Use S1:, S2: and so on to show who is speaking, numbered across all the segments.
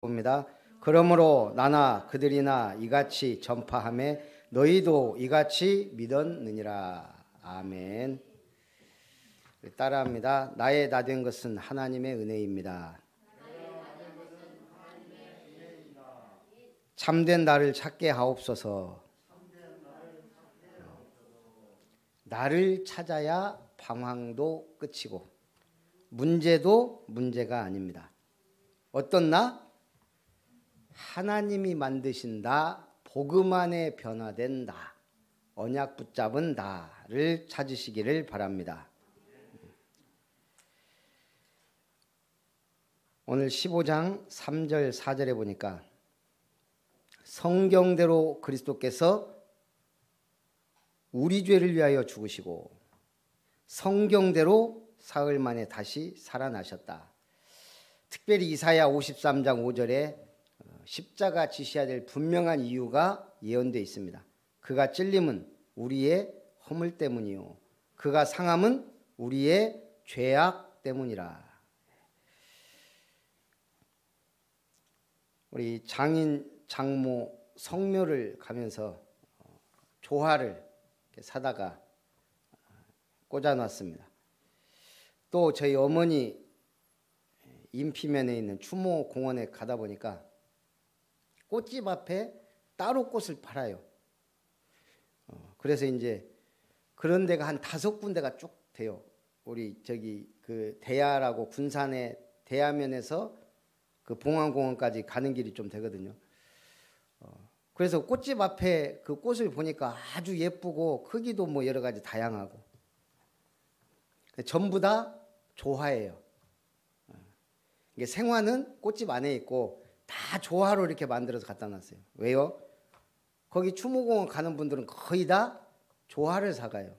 S1: 봅니다. 그러므로 나나 그들이나 이같이 전파하매 너희도 이같이 믿었느니라. 아멘. 따라합니다. 나의 나 된 것은 하나님의 은혜입니다. 참된 나를 찾게 하옵소서. 나를 찾아야 방황도 끝이고 문제도 문제가 아닙니다. 어떤 나? 하나님이 만드신 나, 복음 안에 변화된 나, 언약 붙잡은 나를 찾으시기를 바랍니다. 오늘 15장 3절 4절에 보니까 성경대로 그리스도께서 우리 죄를 위하여 죽으시고 성경대로 사흘 만에 다시 살아나셨다. 특별히 이사야 53장 5절에 십자가 지셔야 될 분명한 이유가 예언되어 있습니다. 그가 찔림은 우리의 허물 때문이요 그가 상함은 우리의 죄악 때문이라. 우리 장인 장모 성묘를 가면서 조화를 사다가 꽂아놨습니다. 또 저희 어머니 인피면에 있는 추모 공원에 가다 보니까 꽃집 앞에 따로 꽃을 팔아요. 그래서 이제 그런 데가 한 5군데가 쭉 돼요. 우리 저기 그 대야라고 군산의 대야면에서 그 봉안공원까지 가는 길이 좀 되거든요. 그래서 꽃집 앞에 그 꽃을 보니까 아주 예쁘고 크기도 뭐 여러 가지 다양하고 전부 다 조화예요. 이게 생화는 꽃집 안에 있고 다 조화로 이렇게 만들어서 갖다 놨어요. 왜요? 거기 추모공원 가는 분들은 거의 다 조화를 사가요.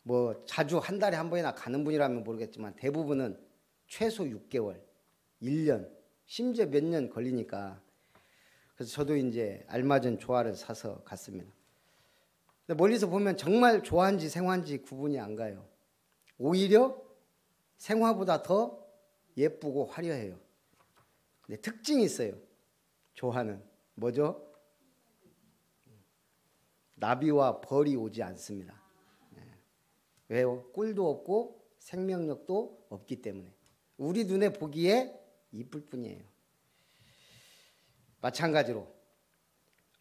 S1: 뭐 자주 한 달에 한 번이나 가는 분이라면 모르겠지만 대부분은 최소 6개월, 1년, 심지어 몇 년 걸리니까 그래서 저도 이제 알맞은 조화를 사서 갔습니다. 근데 멀리서 보면 정말 조화인지 생화인지 구분이 안 가요. 오히려 생화보다 더 예쁘고 화려해요. 근데 특징이 있어요. 조화는 뭐죠? 나비와 벌이 오지 않습니다. 왜요? 꿀도 없고 생명력도 없기 때문에 우리 눈에 보기에 이쁠 뿐이에요. 마찬가지로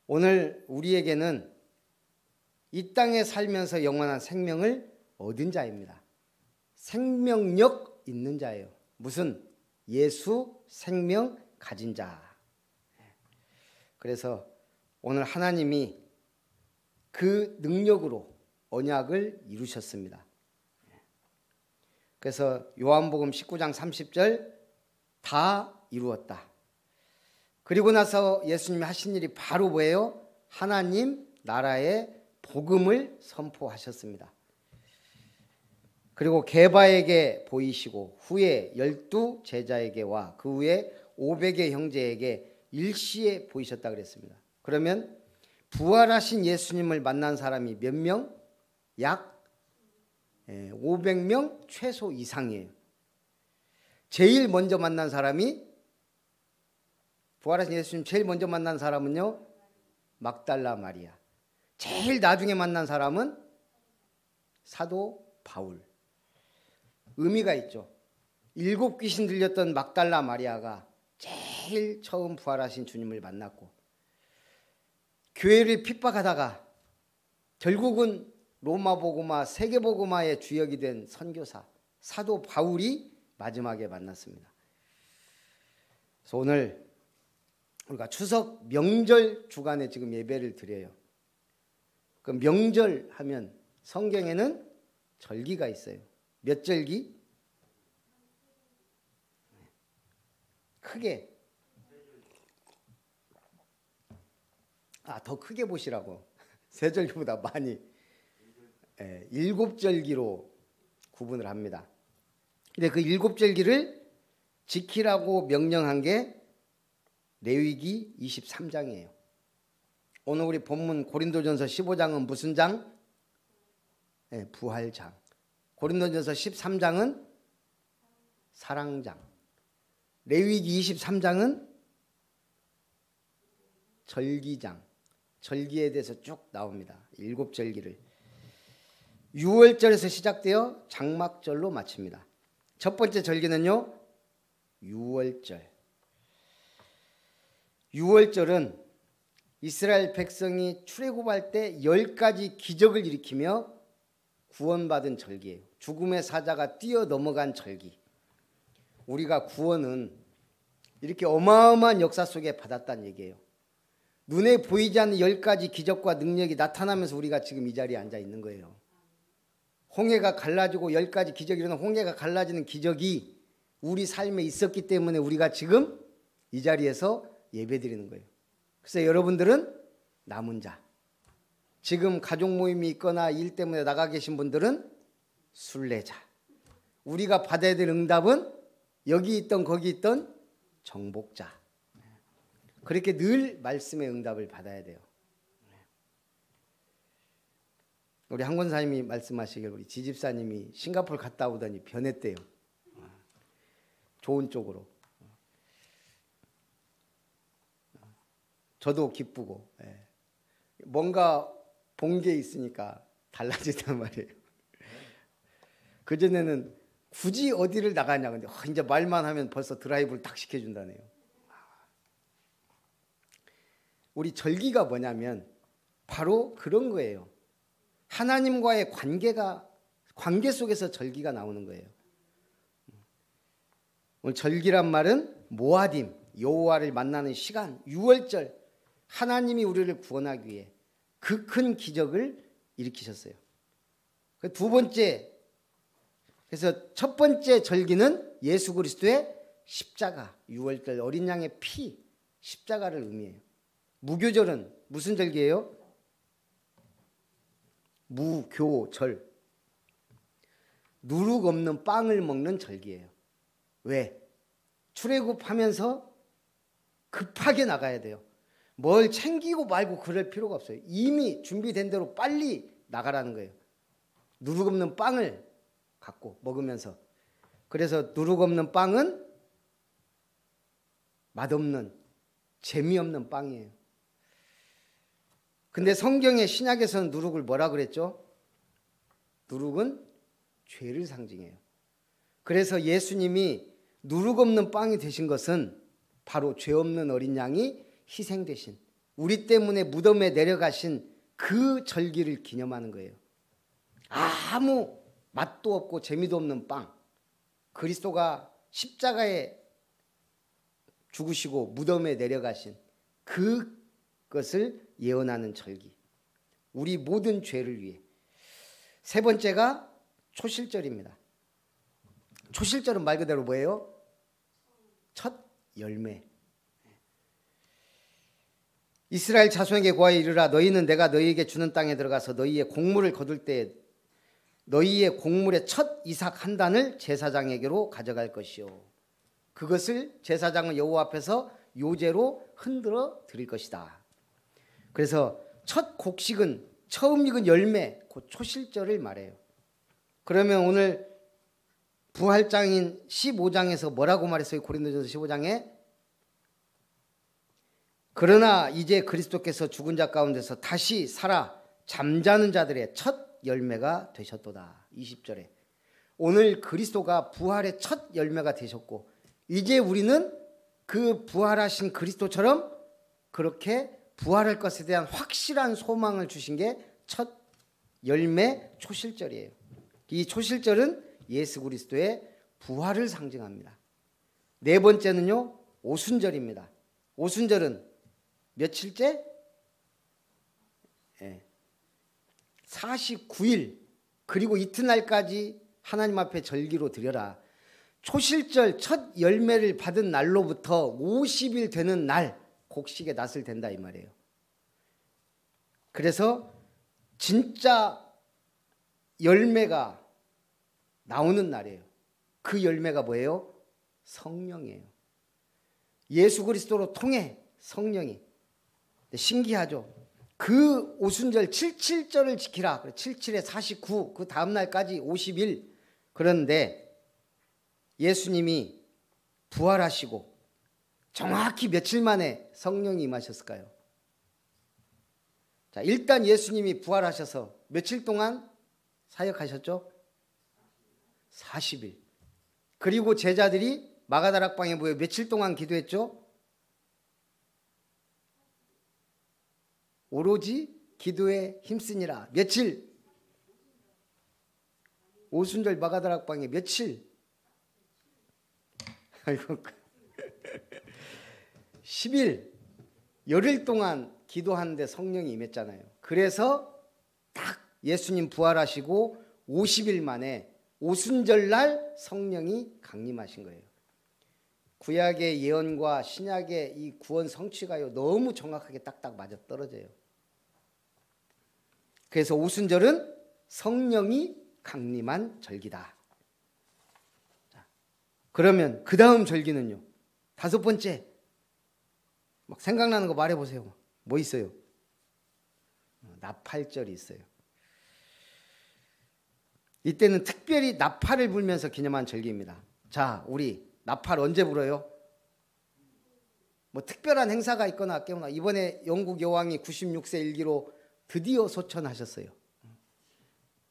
S1: 오늘 우리에게는 이 땅에 살면서 영원한 생명을 얻은 자입니다. 생명력 있는 자예요. 무슨? 예수 생명 가진 자. 그래서 오늘 하나님이 그 능력으로 언약을 이루셨습니다. 그래서 요한복음 19장 30절 다 이루었다. 그리고 나서 예수님이 하신 일이 바로 뭐예요? 하나님 나라의 복음을 선포하셨습니다. 그리고 게바에게 보이시고 후에 12 제자에게와 그 후에 500의 형제에게 일시에 보이셨다 그랬습니다. 그러면 부활하신 예수님을 만난 사람이 몇 명? 약 500명 최소 이상이에요. 제일 먼저 만난 사람이 부활하신 예수님 제일 먼저 만난 사람은요 막달라 마리아. 제일 나중에 만난 사람은 사도 바울. 의미가 있죠. 7 귀신 들렸던 막달라 마리아가 제일 처음 부활하신 주님을 만났고 교회를 핍박하다가 결국은 로마 복음화, 세계 복음화의 주역이 된 선교사 사도 바울이 마지막에 만났습니다. 그래서 오늘 우리가 추석 명절 주간에 지금 예배를 드려요. 그 명절 하면 성경에는 절기가 있어요. 몇 절기? 크게. 더 크게 보시라고. 3절기보다 많이. 7절기로 구분을 합니다. 근데 그 7절기를 지키라고 명령한 게 레위기 23장이에요. 오늘 우리 본문 고린도전서 15장은 무슨 장? 부활장. 고린도전서 13장은 사랑장. 레위기 23장은 절기장, 절기에 대해서 쭉 나옵니다. 7절기를 6월절에서 시작되어 장막절로 마칩니다. 첫 번째 절기는요, 6월절. 6월절은 이스라엘 백성이 출애굽할 때 10가지 기적을 일으키며 구원받은 절기예요. 죽음의 사자가 뛰어넘어간 절기. 우리가 구원은 이렇게 어마어마한 역사 속에 받았다는 얘기예요. 눈에 보이지 않는 10가지 기적과 능력이 나타나면서 우리가 지금 이 자리에 앉아 있는 거예요. 홍해가 갈라지고 10가지 기적이 일어나 홍해가 갈라지는 기적이 우리 삶에 있었기 때문에 우리가 지금 이 자리에서 예배드리는 거예요. 그래서 여러분들은 남은 자, 지금 가족 모임이 있거나 일 때문에 나가 계신 분들은 순례자. 우리가 받아야 될 응답은 여기 있던 거기 있던 정복자. 그렇게 늘 말씀의 응답을 받아야 돼요. 우리 한 권사님이 말씀하시길 우리 지집사님이 싱가포르 갔다 오더니 변했대요. 좋은 쪽으로. 저도 기쁘고 뭔가 본 게 있으니까 달라지단 말이에요. 그전에는 굳이 어디를 나가냐 근데 이제 말만 하면 벌써 드라이브를 딱 시켜준다네요. 우리 절기가 뭐냐면 바로 그런 거예요. 하나님과의 관계 속에서 절기가 나오는 거예요. 오늘 절기란 말은 모아딤, 여호와를 만나는 시간, 6월절, 하나님이 우리를 구원하기 위해 그 큰 기적을 일으키셨어요. 두 번째, 그래서 첫 번째 절기는 예수 그리스도의 십자가, 6월절 어린 양의 피, 십자가를 의미해요. 무교절은 무슨 절기예요? 무교절. 누룩 없는 빵을 먹는 절기예요. 왜? 출애굽하면서 급하게 나가야 돼요. 뭘 챙기고 말고 그럴 필요가 없어요. 이미 준비된 대로 빨리 나가라는 거예요. 누룩 없는 빵을 갖고 먹으면서. 그래서 누룩 없는 빵은 맛없는, 재미없는 빵이에요. 근데 성경의 신약에서는 누룩을 뭐라 그랬죠? 누룩은 죄를 상징해요. 그래서 예수님이 누룩 없는 빵이 되신 것은 바로 죄 없는 어린 양이 희생되신, 우리 때문에 무덤에 내려가신 그 절기를 기념하는 거예요. 아무 맛도 없고 재미도 없는 빵, 그리스도가 십자가에 죽으시고 무덤에 내려가신 그것을 예언하는 절기, 우리 모든 죄를 위해. 세 번째가 초실절입니다. 초실절은 말 그대로 뭐예요? 첫 열매. 이스라엘 자손에게 고하여 이르라. 너희는 내가 너희에게 주는 땅에 들어가서 너희의 곡물을 거둘 때 너희의 곡물의 첫 이삭 한 단을 제사장에게로 가져갈 것이요. 그것을 제사장은 여호와 앞에서 요제로 흔들어 드릴 것이다. 그래서 첫 곡식은, 처음 익은 열매, 그 초실절을 말해요. 그러면 오늘 부활장인 15장에서 뭐라고 말했어요? 고린도전서 15장에 그러나 이제 그리스도께서 죽은 자 가운데서 다시 살아 잠자는 자들의 첫 열매가 되셨도다. 20절에 오늘 그리스도가 부활의 첫 열매가 되셨고 이제 우리는 그 부활하신 그리스도처럼 그렇게 부활할 것에 대한 확실한 소망을 주신 게 첫 열매 초실절이에요. 이 초실절은 예수 그리스도의 부활을 상징합니다. 네 번째는요, 오순절입니다. 오순절은 며칠째? 49일 그리고 이튿날까지 하나님 앞에 절기로 드려라. 초실절 첫 열매를 받은 날로부터 50일 되는 날 곡식의 낫을 된다 이 말이에요. 그래서 진짜 열매가 나오는 날이에요. 그 열매가 뭐예요? 성령이에요. 예수 그리스도로 통해 성령이. 신기하죠? 그 오순절 77절을 지키라. 77에 49, 그 다음 날까지 50일. 그런데 예수님이 부활하시고 정확히 며칠 만에 성령이 임하셨을까요? 자, 일단 예수님이 부활하셔서 며칠 동안 사역하셨죠? 40일. 그리고 제자들이 마가다락방에 모여 며칠 동안 기도했죠? 오로지 기도에 힘쓰니라. 며칠? 오순절 마가다락방에 며칠? 아이고, 10일, 열흘 동안 기도하는데 성령이 임했잖아요. 그래서 딱 예수님 부활하시고 50일 만에 오순절날 성령이 강림하신 거예요. 구약의 예언과 신약의 이 구원 성취가요 너무 정확하게 딱딱 맞아 떨어져요. 그래서 오순절은 성령이 강림한 절기다. 자, 그러면 그 다음 절기는요. 5번째. 막 생각나는 거 말해보세요. 뭐 있어요? 나팔절이 있어요. 이때는 특별히 나팔을 불면서 기념한 절기입니다. 자, 우리 나팔 언제 불어요? 뭐 특별한 행사가 있거나 깨우나. 이번에 영국 여왕이 96세 일기로 드디어 소천하셨어요.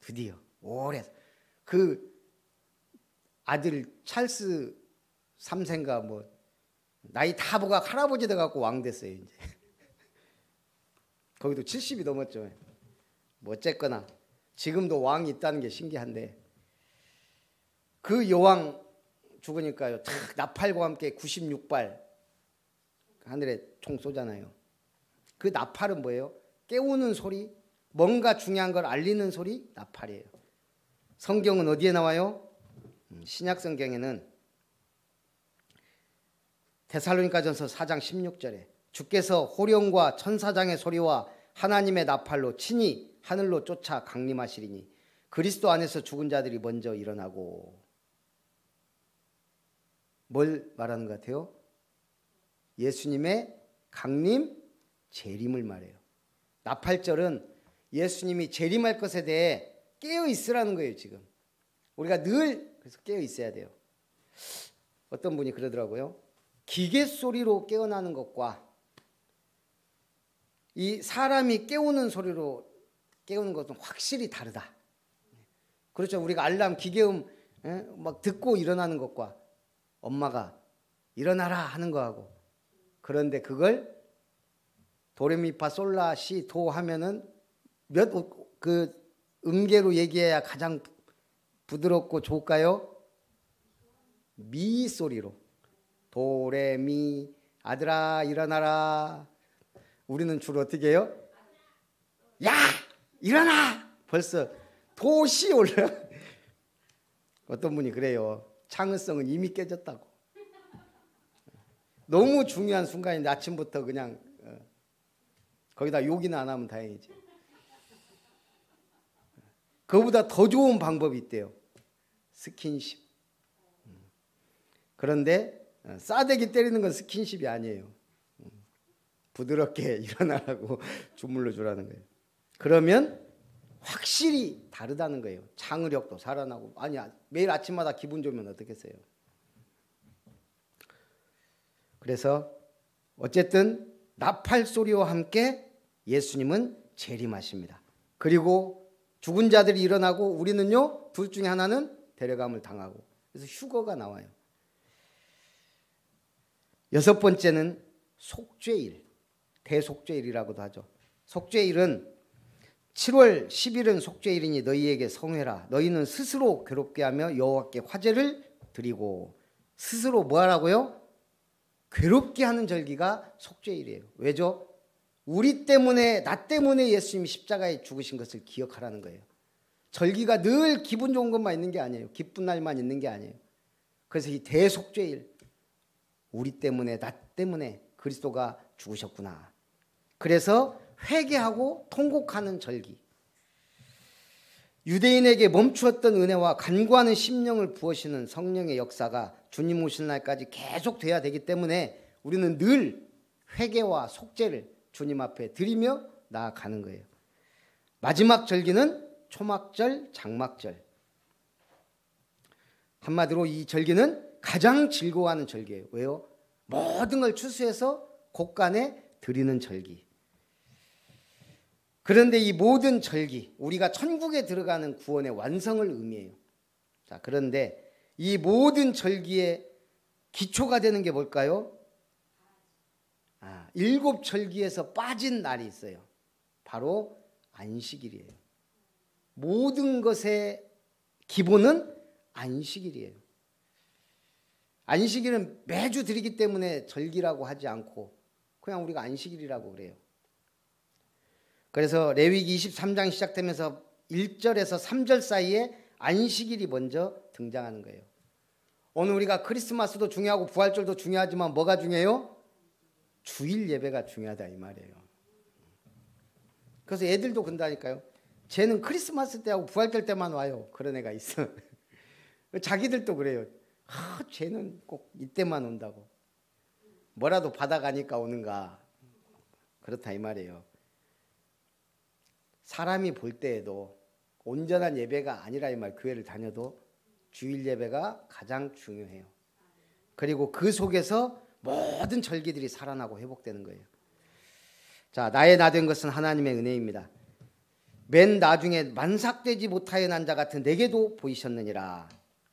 S1: 드디어 오래. 그 아들 찰스 3세인가 뭐 나이 다 보가 할아버지 돼갖고 왕 됐어요. 이제 거기도 70이 넘었죠. 뭐 어쨌거나 지금도 왕이 있다는 게 신기한데 그 여왕 죽으니까요. 탁 나팔과 함께 96발 하늘에 총 쏘잖아요. 그 나팔은 뭐예요? 깨우는 소리, 뭔가 중요한 걸 알리는 소리, 나팔이에요. 성경은 어디에 나와요? 신약 성경에는 데살로니가전서 4장 16절에 주께서 호령과 천사장의 소리와 하나님의 나팔로 친히 하늘로 쫓아 강림하시리니 그리스도 안에서 죽은 자들이 먼저 일어나고. 뭘 말하는 것 같아요? 예수님의 강림, 재림을 말해요. 나팔절은 예수님이 재림할 것에 대해 깨어 있으라는 거예요. 지금 우리가 늘 그래서 깨어 있어야 돼요. 어떤 분이 그러더라고요. 기계 소리로 깨어나는 것과 이 사람이 깨우는 소리로 깨우는 것은 확실히 다르다. 그렇죠. 우리가 알람, 기계음 막 듣고 일어나는 것과 엄마가 일어나라 하는 거하고. 그런데 그걸 도레미파 솔라 시 도 하면은 그 음계로 얘기해야 가장 부드럽고 좋을까요? 미 소리로. 도레미 아들아 일어나라. 우리는 주로 어떻게 해요? 야 일어나. 벌써 도시 올라. 어떤 분이 그래요. 창의성은 이미 깨졌다고. 너무 중요한 순간인데 아침부터 그냥 거기다 욕이나 안 하면 다행이지. 그거보다 더 좋은 방법이 있대요. 스킨십. 그런데 싸대기 때리는 건 스킨십이 아니에요. 부드럽게 일어나라고 주물러 주라는 거예요. 그러면 확실히 다르다는 거예요. 창의력도 살아나고. 아니 매일 아침마다 기분 좋으면 어떻겠어요. 그래서 어쨌든 나팔 소리와 함께 예수님은 재림하십니다. 그리고 죽은 자들이 일어나고 우리는요 둘 중에 하나는 데려감을 당하고. 그래서 휴거가 나와요. 6번째는 속죄일, 대속죄일이라고도 하죠. 속죄일은 7월 10일은 속죄일이니 너희에게 성회라. 너희는 스스로 괴롭게 하며 여호와께 화제를 드리고. 스스로 뭐 하라고요? 괴롭게 하는 절기가 속죄일이에요. 왜죠? 우리 때문에, 나 때문에 예수님이 십자가에 죽으신 것을 기억하라는 거예요. 절기가 늘 기분 좋은 것만 있는 게 아니에요. 기쁜 날만 있는 게 아니에요. 그래서 이 대속죄일, 우리 때문에, 나 때문에 그리스도가 죽으셨구나. 그래서 회개하고 통곡하는 절기. 유대인에게 멈추었던 은혜와 간구하는 심령을 부으시는 성령의 역사가 주님 오실 날까지 계속 돼야 되기 때문에 우리는 늘 회개와 속죄를 주님 앞에 드리며 나아가는 거예요. 마지막 절기는 초막절, 장막절. 한마디로 이 절기는 가장 즐거워하는 절기예요. 왜요? 모든 걸 추수해서 곳간에 드리는 절기. 그런데 이 모든 절기, 우리가 천국에 들어가는 구원의 완성을 의미해요. 자, 그런데 이 모든 절기의 기초가 되는 게 뭘까요? 7절기에서 빠진 날이 있어요. 바로 안식일이에요. 모든 것의 기본은 안식일이에요. 안식일은 매주 드리기 때문에 절기라고 하지 않고 그냥 우리가 안식일이라고 그래요. 그래서 레위기 23장 시작되면서 1절에서 3절 사이에 안식일이 먼저 등장하는 거예요. 오늘 우리가 크리스마스도 중요하고 부활절도 중요하지만 뭐가 중요해요? 주일 예배가 중요하다 이 말이에요. 그래서 애들도 그런다니까요. 쟤는 크리스마스 때하고 부활절 때만 와요. 그런 애가 있어. 자기들도 그래요. 쟤는 꼭 이때만 온다고. 뭐라도 받아가니까 오는가. 그렇다 이 말이에요. 사람이 볼 때에도 온전한 예배가 아니라 이 말, 교회를 다녀도 주일 예배가 가장 중요해요. 그리고 그 속에서 모든 절기들이 살아나고 회복되는 거예요. 자, 나의 나 된 것은 하나님의 은혜입니다. 맨 나중에 만삭되지 못하여 난 자 같은 내게도 보이셨느니라.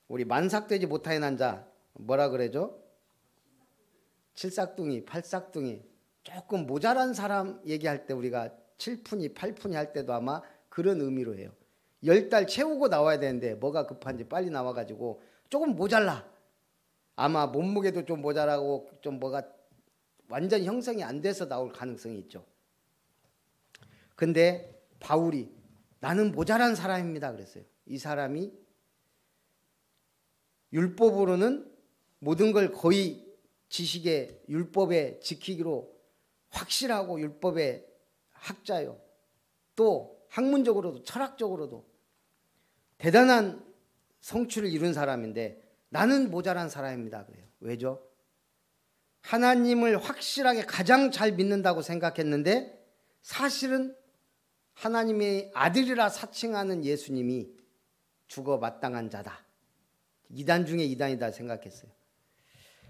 S1: 우리 만삭되지 못하여 난 자 뭐라 그러죠? 칠삭둥이, 팔삭둥이. 조금 모자란 사람 얘기할 때 우리가 7푼이, 8푼이 할 때도 아마 그런 의미로 해요. 10달 채우고 나와야 되는데 뭐가 급한지 빨리 나와가지고 조금 모자라. 아마 몸무게도 좀 모자라고 좀 뭐가 완전 형성이 안 돼서 나올 가능성이 있죠. 근데 바울이 나는 모자란 사람입니다 그랬어요. 이 사람이 율법으로는 모든 걸 거의 지식의 율법에 지키기로 확실하고 율법의 학자요. 또 학문적으로도 철학적으로도 대단한 성취를 이룬 사람인데 나는 모자란 사람입니다 그래요. 왜죠? 하나님을 확실하게 가장 잘 믿는다고 생각했는데 사실은 하나님의 아들이라 사칭하는 예수님이 죽어 마땅한 자다. 이단 중에 이단이다 생각했어요.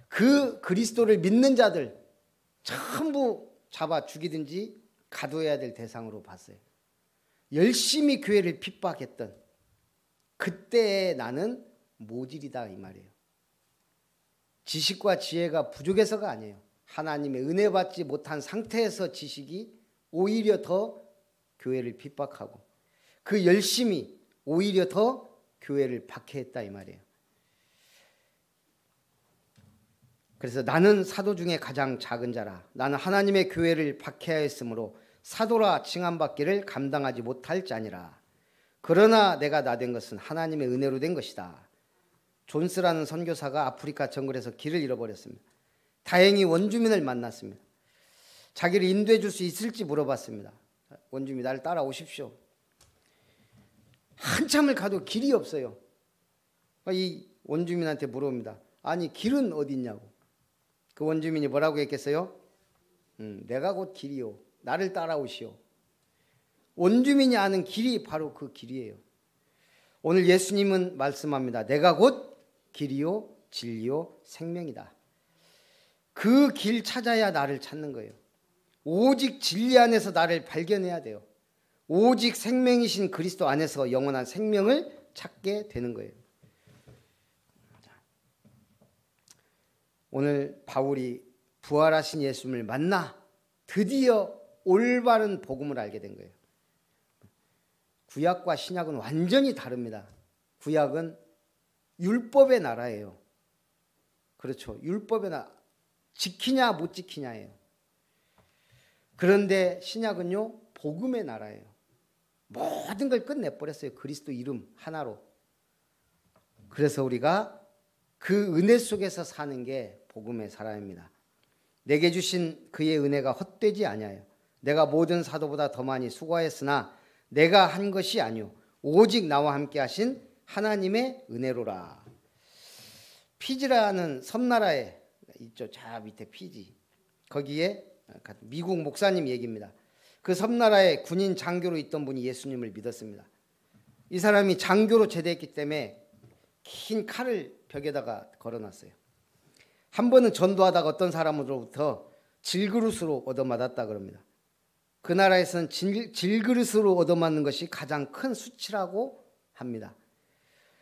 S1: 그 그리스도를 믿는 자들 전부 잡아 죽이든지 가둬야 될 대상으로 봤어요. 열심히 교회를 핍박했던 그때의 나는 모질이다 이 말이에요. 지식과 지혜가 부족해서가 아니에요. 하나님의 은혜 받지 못한 상태에서 지식이 오히려 더 교회를 핍박하고 그 열심이 오히려 더 교회를 박해했다 이 말이에요. 그래서 나는 사도 중에 가장 작은 자라. 나는 하나님의 교회를 박해하였으므로 사도라 칭함받기를 감당하지 못할 자니라. 그러나 내가 나 된 것은 하나님의 은혜로 된 것이다. 존스라는 선교사가 아프리카 정글에서 길을 잃어버렸습니다. 다행히 원주민을 만났습니다. 자기를 인도해 줄 수 있을지 물어봤습니다. 원주민이 나를 따라오십시오. 한참을 가도 길이 없어요. 이 원주민한테 물어봅니다. 아니 길은 어디 있냐고. 그 원주민이 뭐라고 했겠어요? 내가 곧 길이요. 나를 따라오시오. 원주민이 아는 길이 바로 그 길이에요. 오늘 예수님은 말씀합니다. 내가 곧 길이요 진리요 생명이다. 그 길 찾아야 나를 찾는 거예요. 오직 진리 안에서 나를 발견해야 돼요. 오직 생명이신 그리스도 안에서 영원한 생명을 찾게 되는 거예요. 오늘 바울이 부활하신 예수님을 만나 드디어 올바른 복음을 알게 된 거예요. 구약과 신약은 완전히 다릅니다. 구약은 율법의 나라예요. 그렇죠. 율법의 나라. 지키냐 못 지키냐예요. 그런데 신약은요 복음의 나라예요. 모든 걸 끝내버렸어요. 그리스도 이름 하나로. 그래서 우리가 그 은혜 속에서 사는 게 복음의 사람입니다. 내게 주신 그의 은혜가 헛되지 아니하여 내가 모든 사도보다 더 많이 수고하였으나 내가 한 것이 아니오 오직 나와 함께 하신 하나님의 은혜로라. 피지라는 섬나라에 있죠. 저 밑에 피지. 거기에 미국 목사님 얘기입니다. 그 섬나라에 군인 장교로 있던 분이 예수님을 믿었습니다. 이 사람이 장교로 제대했기 때문에 긴 칼을 벽에다가 걸어놨어요. 한 번은 전도하다가 어떤 사람으로부터 질그릇으로 얻어맞았다 그럽니다. 그 나라에서는 질그릇으로 얻어맞는 것이 가장 큰 수치라고 합니다.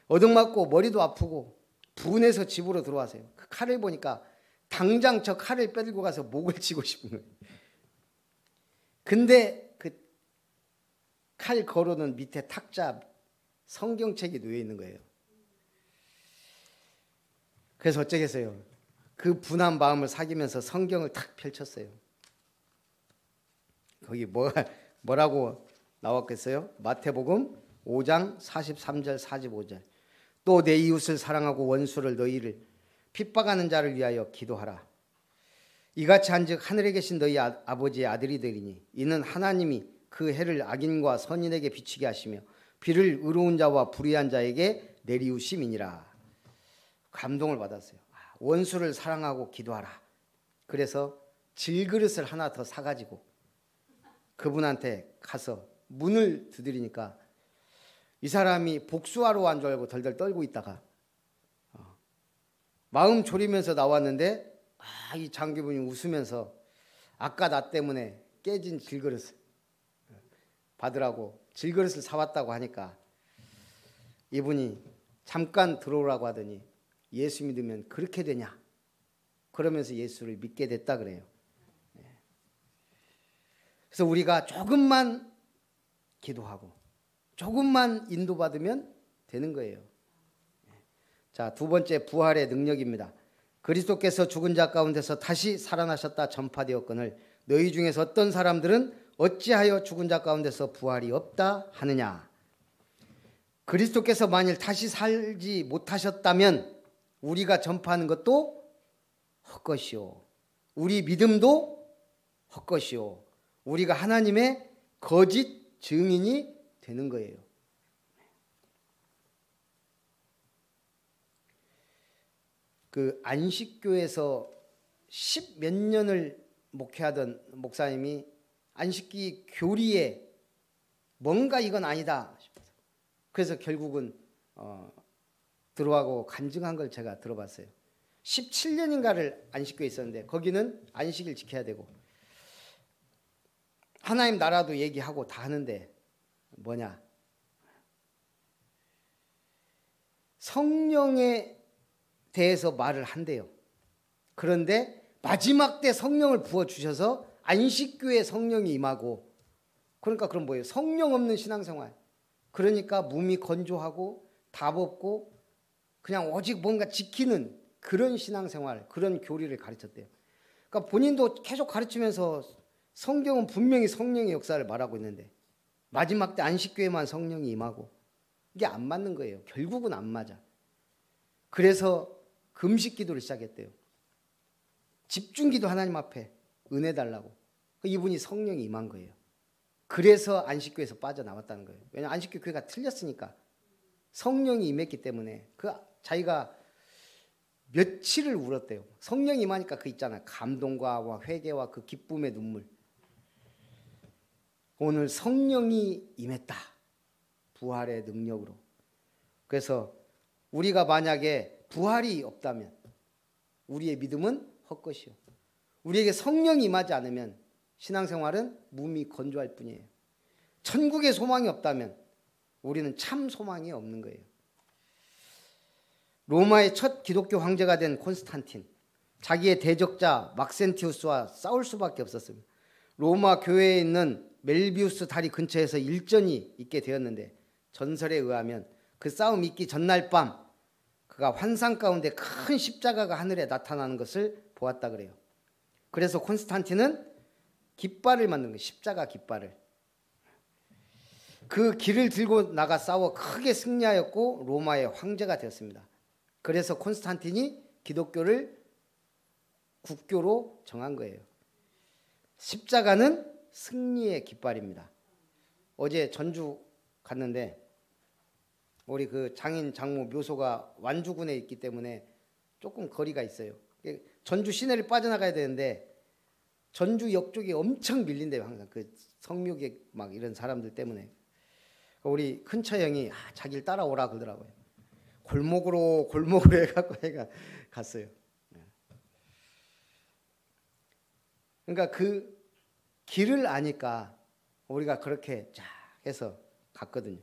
S1: 얻어맞고 머리도 아프고 분해서 집으로 들어와서요. 그 칼을 보니까 당장 저 칼을 빼들고 가서 목을 치고 싶은 거예요. 근데 그 칼 걸어놓은 밑에 탁자 성경책이 놓여 있는 거예요. 그래서 어쩌겠어요. 그 분한 마음을 사귀면서 성경을 탁 펼쳤어요. 거기 뭐라고 나왔겠어요? 마태복음 5장 43절 45절. 또 내 이웃을 사랑하고 원수를 너희를 핍박하는 자를 위하여 기도하라. 이같이 한즉 하늘에 계신 너희 아버지의 아들이 되리니 이는 하나님이 그 해를 악인과 선인에게 비치게 하시며 비를 의로운 자와 불의한 자에게 내리우심이니라. 감동을 받았어요. 원수를 사랑하고 기도하라. 그래서 질그릇을 하나 더 사가지고 그분한테 가서 문을 두드리니까 이 사람이 복수하러 온 줄 알고 덜덜 떨고 있다가 마음 졸이면서 나왔는데 이 장교분이 웃으면서 아까 나 때문에 깨진 질그릇을 받으라고 질그릇을 사왔다고 하니까 이분이 잠깐 들어오라고 하더니 예수 믿으면 그렇게 되냐? 그러면서 예수를 믿게 됐다 그래요. 그래서 우리가 조금만 기도하고 조금만 인도받으면 되는 거예요. 자, 두 번째 부활의 능력입니다. 그리스도께서 죽은 자 가운데서 다시 살아나셨다 전파되었거늘 너희 중에서 어떤 사람들은 어찌하여 죽은 자 가운데서 부활이 없다 하느냐. 그리스도께서 만일 다시 살지 못하셨다면 우리가 전파하는 것도 헛것이요 우리 믿음도 헛것이요 우리가 하나님의 거짓 증인이 되는 거예요. 그 안식교에서 10몇 년을 목회하던 목사님이 안식기 교리에 뭔가 이건 아니다 싶어서 그래서 결국은 들어가고 간증한 걸 제가 들어봤어요. 17년인가를 안식교에 있었는데 거기는 안식일 지켜야 되고 하나님 나라도 얘기하고 다 하는데 뭐냐? 성령에 대해서 말을 한대요. 그런데 마지막 때 성령을 부어주셔서 안식교에 성령이 임하고 그러니까 그럼 뭐예요? 성령 없는 신앙생활. 그러니까 몸이 건조하고 답 없고 그냥 오직 뭔가 지키는 그런 신앙생활, 그런 교리를 가르쳤대요. 그러니까 본인도 계속 가르치면서 성경은 분명히 성령의 역사를 말하고 있는데 마지막 때 안식교에만 성령이 임하고 이게 안 맞는 거예요. 결국은 안 맞아. 그래서 금식 기도를 시작했대요. 집중기도 하나님 앞에 은혜 달라고. 이분이 성령이 임한 거예요. 그래서 안식교에서 빠져나왔다는 거예요. 왜냐하면 안식교 교회가 틀렸으니까 성령이 임했기 때문에 그 자기가 며칠을 울었대요. 성령이 임하니까 그 있잖아요. 감동과 회개와 그 기쁨의 눈물. 오늘 성령이 임했다. 부활의 능력으로. 그래서 우리가 만약에 부활이 없다면 우리의 믿음은 헛것이요. 우리에게 성령이 임하지 않으면 신앙생활은 몸이 건조할 뿐이에요. 천국의 소망이 없다면 우리는 참 소망이 없는 거예요. 로마의 첫 기독교 황제가 된 콘스탄틴, 자기의 대적자 막센티우스와 싸울 수밖에 없었습니다. 로마 교회에 있는 멜비우스 다리 근처에서 일전이 있게 되었는데 전설에 의하면 그 싸움 있기 전날 밤 그가 환상 가운데 큰 십자가가 하늘에 나타나는 것을 보았다 그래요. 그래서 콘스탄틴은 깃발을 만든 거예요. 십자가 깃발을. 그 길을 들고 나가 싸워 크게 승리하였고 로마의 황제가 되었습니다. 그래서 콘스탄틴이 기독교를 국교로 정한 거예요. 십자가는 승리의 깃발입니다. 어제 전주 갔는데 우리 그 장인 장모 묘소가 완주군에 있기 때문에 조금 거리가 있어요. 전주 시내를 빠져나가야 되는데 전주역 쪽이 엄청 밀린대요. 항상 그 성묘객 막 이런 사람들 때문에. 우리 큰처 형이 자기를 따라오라 그러더라고요. 골목으로 해갖고 애가 갔어요. 그러니까 그 길을 아니까 우리가 그렇게 쫙 해서 갔거든요.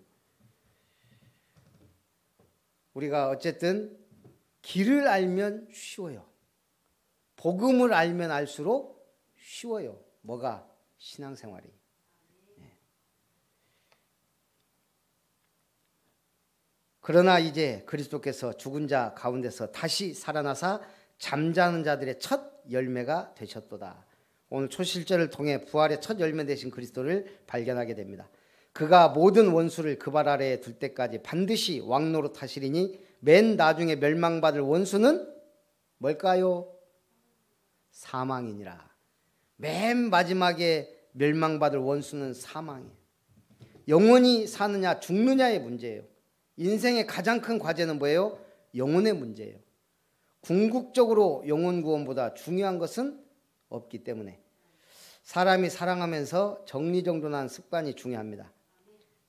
S1: 우리가 어쨌든 길을 알면 쉬워요. 복음을 알면 알수록 쉬워요. 뭐가? 신앙생활이. 그러나 이제 그리스도께서 죽은 자 가운데서 다시 살아나사 잠자는 자들의 첫 열매가 되셨도다. 오늘 초실절을 통해 부활의 첫 열매 되신 그리스도를 발견하게 됩니다. 그가 모든 원수를 그 발 아래에 둘 때까지 반드시 왕노릇 하시리니 맨 나중에 멸망받을 원수는 뭘까요? 사망이니라. 맨 마지막에 멸망받을 원수는 사망이에요. 영원히 사느냐 죽느냐의 문제예요. 인생의 가장 큰 과제는 뭐예요? 영혼의 문제예요. 궁극적으로 영혼 구원보다 중요한 것은 없기 때문에 사람이 살아가면서 정리정돈한 습관이 중요합니다.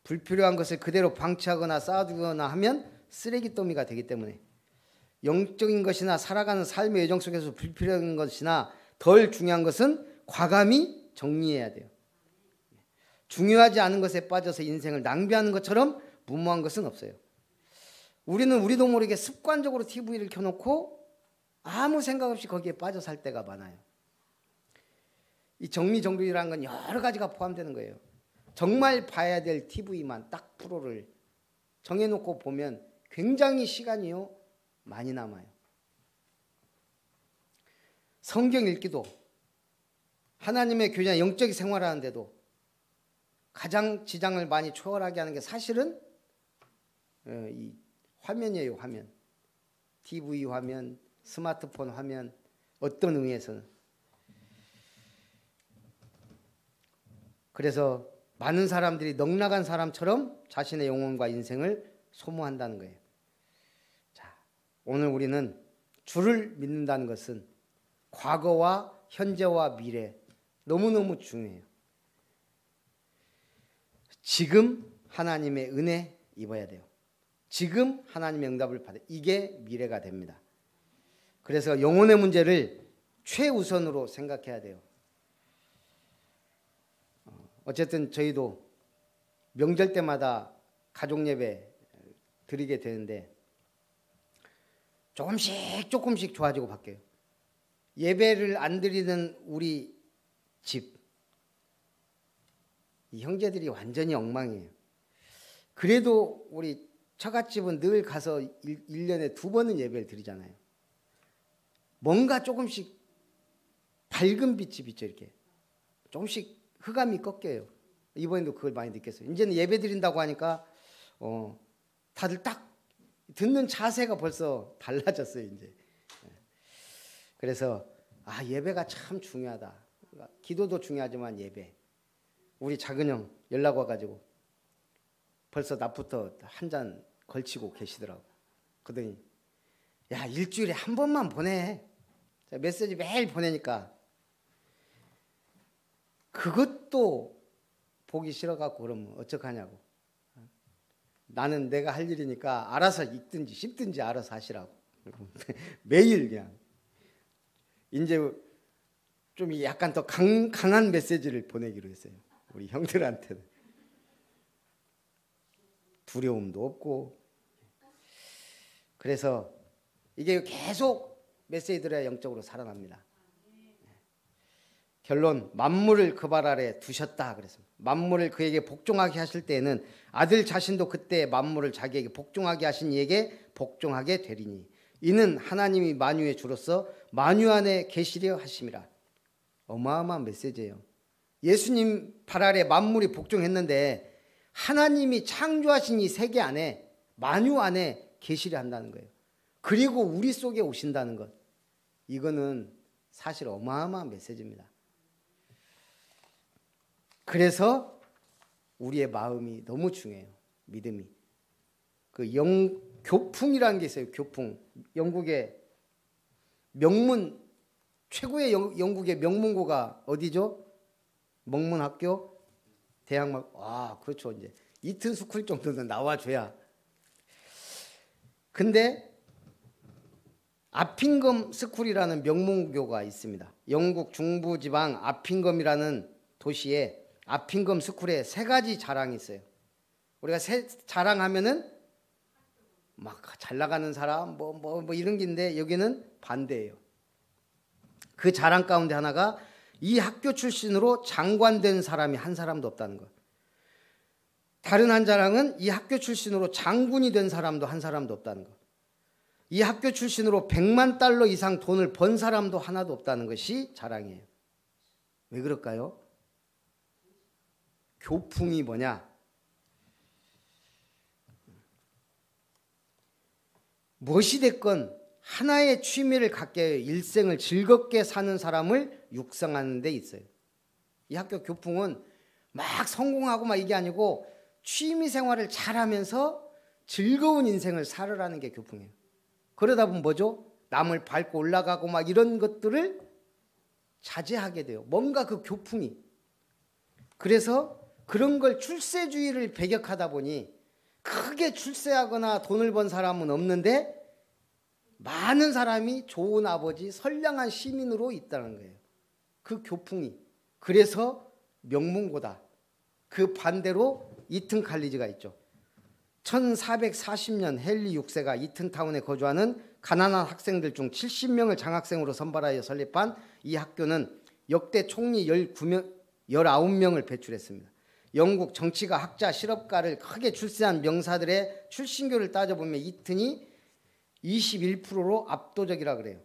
S1: 불필요한 것을 그대로 방치하거나 쌓아두거나 하면 쓰레기더미가 되기 때문에 영적인 것이나 살아가는 삶의 여정 속에서 불필요한 것이나 덜 중요한 것은 과감히 정리해야 돼요. 중요하지 않은 것에 빠져서 인생을 낭비하는 것처럼 무모한 것은 없어요. 우리는 우리도 모르게 습관적으로 TV를 켜놓고 아무 생각 없이 거기에 빠져 살 때가 많아요. 이 정리정돈이라는 건 여러 가지가 포함되는 거예요. 정말 봐야 될 TV만 딱 프로를 정해놓고 보면 굉장히 시간이요 많이 남아요. 성경 읽기도 하나님의 교제나 영적 생활하는데도 가장 지장을 많이 초월하게 하는 게 사실은 이 화면이에요. 화면. TV 화면, 스마트폰 화면, 어떤 의미에서는. 그래서 많은 사람들이 넉나간 사람처럼 자신의 영혼과 인생을 소모한다는 거예요. 자, 오늘 우리는 주를 믿는다는 것은 과거와 현재와 미래 너무너무 중요해요. 지금 하나님의 은혜 입어야 돼요. 지금 하나님의 응답을 받아. 이게 미래가 됩니다. 그래서 영혼의 문제를 최우선으로 생각해야 돼요. 어쨌든 저희도 명절 때마다 가족 예배 드리게 되는데 조금씩 좋아지고 바뀌어요. 예배를 안 드리는 우리 집, 이 형제들이 완전히 엉망이에요. 그래도 우리 처갓집은 늘 가서 1년에 2번은 예배를 드리잖아요. 뭔가 조금씩 밝은 빛이 비쳐 이렇게. 조금씩 흑암이 꺾여요. 이번에도 그걸 많이 느꼈어요. 이제는 예배 드린다고 하니까 다들 딱 듣는 자세가 벌써 달라졌어요. 이제. 그래서 예배가 참 중요하다. 기도도 중요하지만 예배. 우리 작은 형 연락 와가지고 벌써 낮부터 한 잔 걸치고 계시더라고. 그러더니 야, 일주일에 한 번만 보내. 메시지 매일 보내니까 그것도 보기 싫어갖고 그러면 어떡하냐고. 나는 내가 할 일이니까 알아서 읽든지 씹든지 알아서 하시라고. 매일 그냥. 이제 좀 약간 더 강한 메시지를 보내기로 했어요. 우리 형들한테는. 두려움도 없고. 그래서 이게 계속 메시지 들어야 영적으로 살아납니다. 결론, 만물을 그 발 아래 두셨다 그랬습니다. 만물을 그에게 복종하게 하실 때에는 아들 자신도 그때 만물을 자기에게 복종하게 하신 이에게 복종하게 되리니 이는 하나님이 만유의 주로서 만유 안에 계시려 하심이라. 어마어마한 메시지예요. 예수님 발 아래 만물이 복종했는데 하나님이 창조하신 이 세계 안에 만유 안에 계시려 한다는 거예요. 그리고 우리 속에 오신다는 것. 이거는 사실 어마어마한 메시지입니다. 그래서 우리의 마음이 너무 중요해요. 믿음이. 그 교풍이라는 게 있어요. 교풍. 영국의 명문, 최고의 영국의 명문고가 어디죠? 명문학교? 대학막. 그렇죠. 이제 이튼 스쿨 정도는 나와줘야. 근데 아핑검 스쿨이라는 명문고가 있습니다. 영국 중부지방 아핑검이라는 도시에 아핑검 스쿨에 3가지 자랑이 있어요. 우리가 자랑하면은 막 잘 나가는 사람 뭐 이런 게 있는데 여기는 반대예요. 그 자랑 가운데 하나가 이 학교 출신으로 장관된 사람이 한 사람도 없다는 것. 다른 한 자랑은 이 학교 출신으로 장군이 된 사람도 한 사람도 없다는 것. 이 학교 출신으로 100만 달러 이상 돈을 번 사람도 하나도 없다는 것이 자랑이에요. 왜 그럴까요? 교풍이 뭐냐? 무엇이 됐건 하나의 취미를 갖게 일생을 즐겁게 사는 사람을 육성하는 데 있어요. 이 학교 교풍은 막 성공하고 막 이게 아니고 취미 생활을 잘하면서 즐거운 인생을 살으라는 게 교풍이에요. 그러다 보면 뭐죠? 남을 밟고 올라가고 막 이런 것들을 자제하게 돼요. 뭔가 그 교풍이. 그래서 그런 걸 출세주의를 배격하다 보니 크게 출세하거나 돈을 번 사람은 없는데 많은 사람이 좋은 아버지, 선량한 시민으로 있다는 거예요. 그 교풍이. 그래서 명문고다. 그 반대로 이튼 칼리지가 있죠. 1440년 헨리 6세가 이튼타운에 거주하는 가난한 학생들 중 70명을 장학생으로 선발하여 설립한 이 학교는 역대 총리 19명을 배출했습니다. 영국 정치가, 학자, 실업가를 크게 출세한 명사들의 출신교를 따져보면 이튼이 21%로 압도적이라 그래요.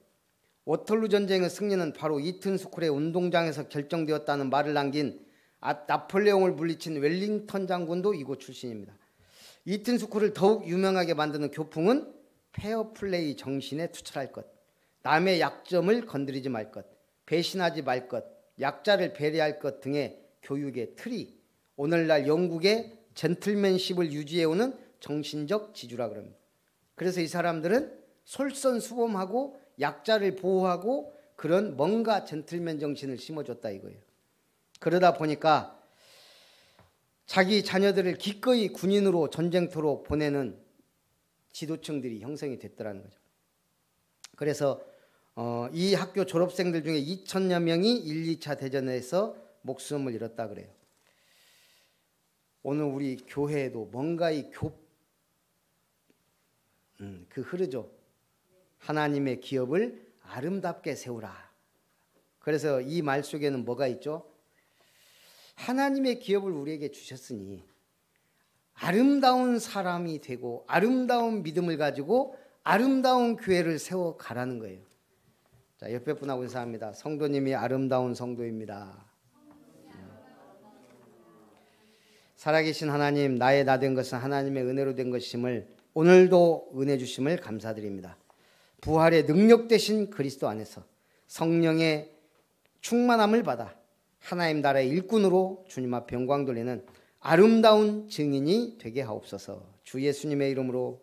S1: 워털루 전쟁의 승리는 바로 이튼 스쿨의 운동장에서 결정되었다는 말을 남긴 나폴레옹을 물리친 웰링턴 장군도 이곳 출신입니다. 이튼 스쿨을 더욱 유명하게 만드는 교풍은 페어플레이 정신에 투철할 것, 남의 약점을 건드리지 말 것, 배신하지 말 것, 약자를 배려할 것 등의 교육의 틀이 오늘날 영국의 젠틀맨십을 유지해오는 정신적 지주라 그럽니다. 그래서 이 사람들은 솔선수범하고 약자를 보호하고 그런 뭔가 젠틀맨 정신을 심어줬다 이거예요. 그러다 보니까 자기 자녀들을 기꺼이 군인으로 전쟁터로 보내는 지도층들이 형성이 됐더라는 거죠. 그래서 이 학교 졸업생들 중에 2,000여 명이 1, 2차 대전에서 목숨을 잃었다 그래요. 오늘 우리 교회에도 뭔가 그 흐르죠. 하나님의 기업을 아름답게 세우라. 그래서 이 말 속에는 뭐가 있죠? 하나님의 기업을 우리에게 주셨으니 아름다운 사람이 되고 아름다운 믿음을 가지고 아름다운 교회를 세워가라는 거예요. 자, 옆에 분하고 인사합니다. 성도님이 아름다운 성도입니다. 살아계신 하나님, 나의 나 된 것은 하나님의 은혜로 된 것임을 오늘도 은혜 주심을 감사드립니다. 부활의 능력 되신 그리스도 안에서 성령의 충만함을 받아 하나님 나라의 일꾼으로 주님 앞에 영광 돌리는 아름다운 증인이 되게 하옵소서. 주 예수님의 이름으로